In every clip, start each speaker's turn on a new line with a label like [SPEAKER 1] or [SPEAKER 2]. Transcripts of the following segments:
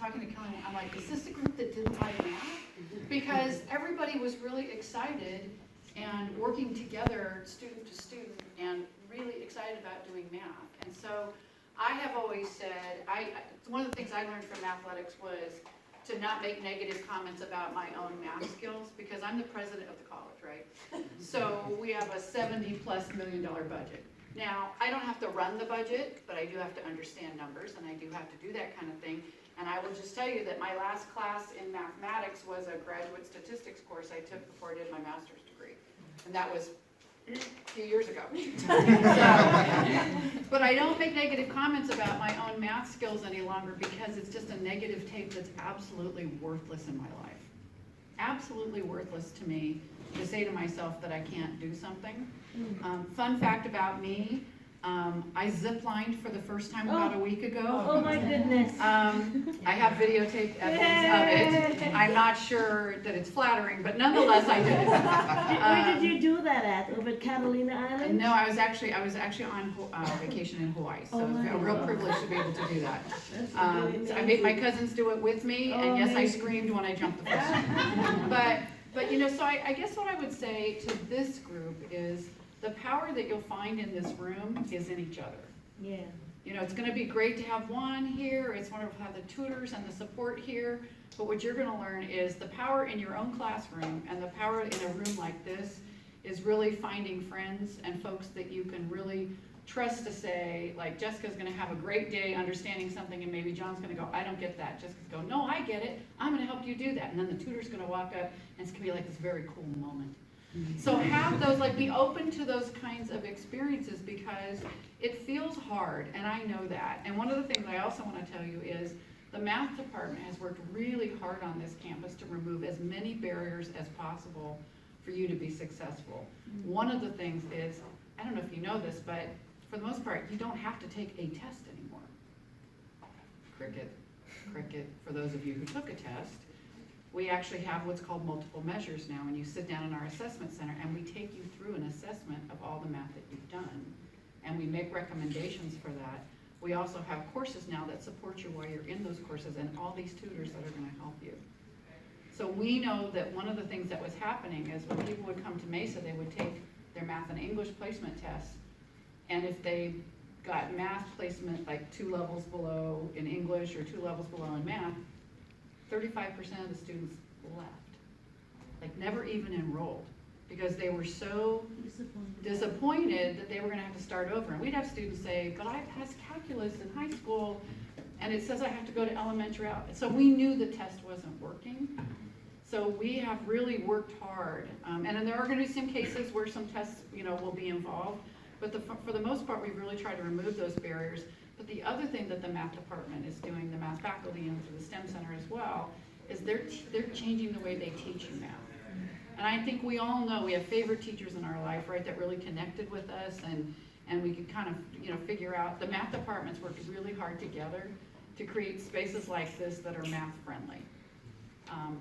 [SPEAKER 1] talking to Kelly, I'm like, is this the group that didn't like math? Because everybody was really excited and working together, student to student, and really excited about doing math. And so I have always said, one of the things I learned from Mathletics was to not make negative comments about my own math skills, because I'm the president of the college, right? So we have a $70+ million budget. Now, I don't have to run the budget, but I do have to understand numbers, and I do have to do that kind of thing. And I will just tell you that my last class in mathematics was a graduate statistics course I took before I did my master's degree. And that was a few years ago. But I don't make negative comments about my own math skills any longer, because it's just a negative tape that's absolutely worthless in my life. Absolutely worthless to me to say to myself that I can't do something. Fun fact about me, I ziplined for the first time about a week ago.
[SPEAKER 2] Oh my goodness.
[SPEAKER 1] I have videotaped evidence of it. I'm not sure that it's flattering, but nonetheless I did it.
[SPEAKER 2] Where did you do that at? Over at Catalina Island?
[SPEAKER 1] No, I was actually on vacation in Hawaii, so it was a real privilege to be able to do that. So I made my cousins do it with me, and yes, I screamed when I jumped the first time. But you know, so I guess what I would say to this group is the power that you'll find in this room is in each other.
[SPEAKER 2] Yeah.
[SPEAKER 1] You know, it's going to be great to have one here. It's wonderful to have the tutors and the support here. But what you're going to learn is the power in your own classroom and the power in a room like this is really finding friends and folks that you can really trust to say, like, Jessica's going to have a great day understanding something, and maybe John's going to go, I don't get that. Jessica's going, no, I get it. I'm going to help you do that. And then the tutor's going to walk up, and it's going to be like this very cool moment. So have those, like, be open to those kinds of experiences, because it feels hard, and I know that. And one of the things I also want to tell you is the math department has worked really hard on this campus to remove as many barriers as possible for you to be successful. One of the things is, I don't know if you know this, but for the most part, you don't have to take a test anymore. Cricket, for those of you who took a test. We actually have what's called multiple measures now, and you sit down in our assessment center and we take you through an assessment of all the math that you've done, and we make recommendations for that. We also have courses now that support you while you're in those courses, and all these tutors that are going to help you. So we know that one of the things that was happening is when people would come to Mesa, they would take their math and English placement tests, and if they got math placement like 2 levels below in English or 2 levels below in math, 35% of the students left, like never even enrolled, because they were so disappointed that they were going to have to start over. And we'd have students say, but I passed calculus in high school, and it says I have to go to elementary. So we knew the test wasn't working. So we have really worked hard. And then there are going to be some cases where some tests, you know, will be involved. But for the most part, we really try to remove those barriers. But the other thing that the math department is doing, the math faculty and through the STEM Center as well, is they're changing the way they teach you math. And I think we all know we have favorite teachers in our life, right, that really connected with us, and we can kind of, you know, figure out. The math departments work really hard together to create spaces like this that are math friendly.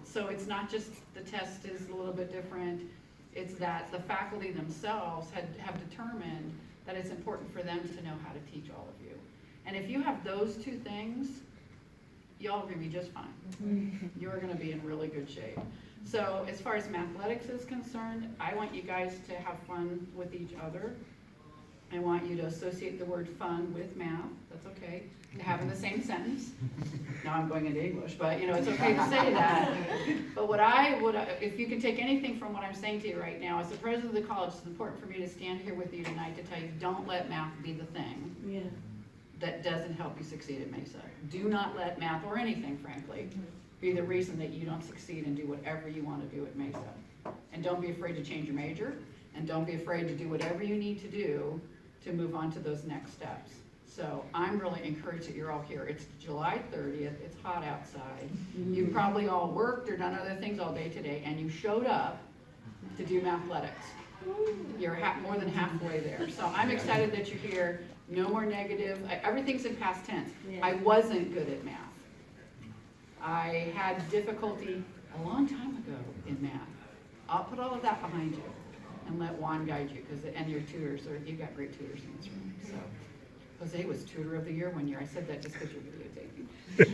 [SPEAKER 1] So it's not just the test is a little bit different, it's that the faculty themselves have determined that it's important for them to know how to teach all of you. And if you have those two things, y'all are going to be just fine. You're going to be in really good shape. So as far as Mathletics is concerned, I want you guys to have fun with each other. I want you to associate the word fun with math. That's okay. To have in the same sentence. Now I'm going into English, but you know, it's okay to say that. But what I would, if you can take anything from what I'm saying to you right now, as the president of the college, it's important for me to stand here with you tonight to tell you, don't let math be the thing that doesn't help you succeed at Mesa. Do not let math, or anything frankly, be the reason that you don't succeed and do whatever you want to do at Mesa. And don't be afraid to change your major, and don't be afraid to do whatever you need to do to move on to those next steps. So I'm really encouraged that you're all here. It's July 30th, it's hot outside. You probably all worked or done other things all day today, and you showed up to do Mathletics. You're more than halfway there. So I'm excited that you're here. No more negative, everything's in past tense. I wasn't good at math. I had difficulty a long time ago in math. I'll put all of that behind you and let Juan guide you, and your tutors, you've got great tutors in this room. So Jose was tutor of the year one year. I said that just because you're videotaping. But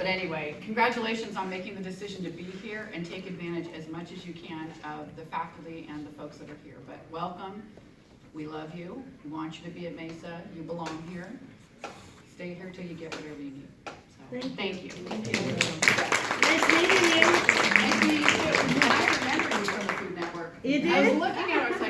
[SPEAKER 1] anyway, congratulations on making the decision to be here and take advantage as much as you can of the faculty and the folks that are here. But welcome, we love you, we want you to be at Mesa, you belong here. Stay here till you get whatever you need. So, thank you.
[SPEAKER 2] Nice meeting you.
[SPEAKER 1] Nice meeting you. I remember you from the Food Network.
[SPEAKER 2] You
[SPEAKER 1] I was
[SPEAKER 2] did?
[SPEAKER 1] looking at it, I was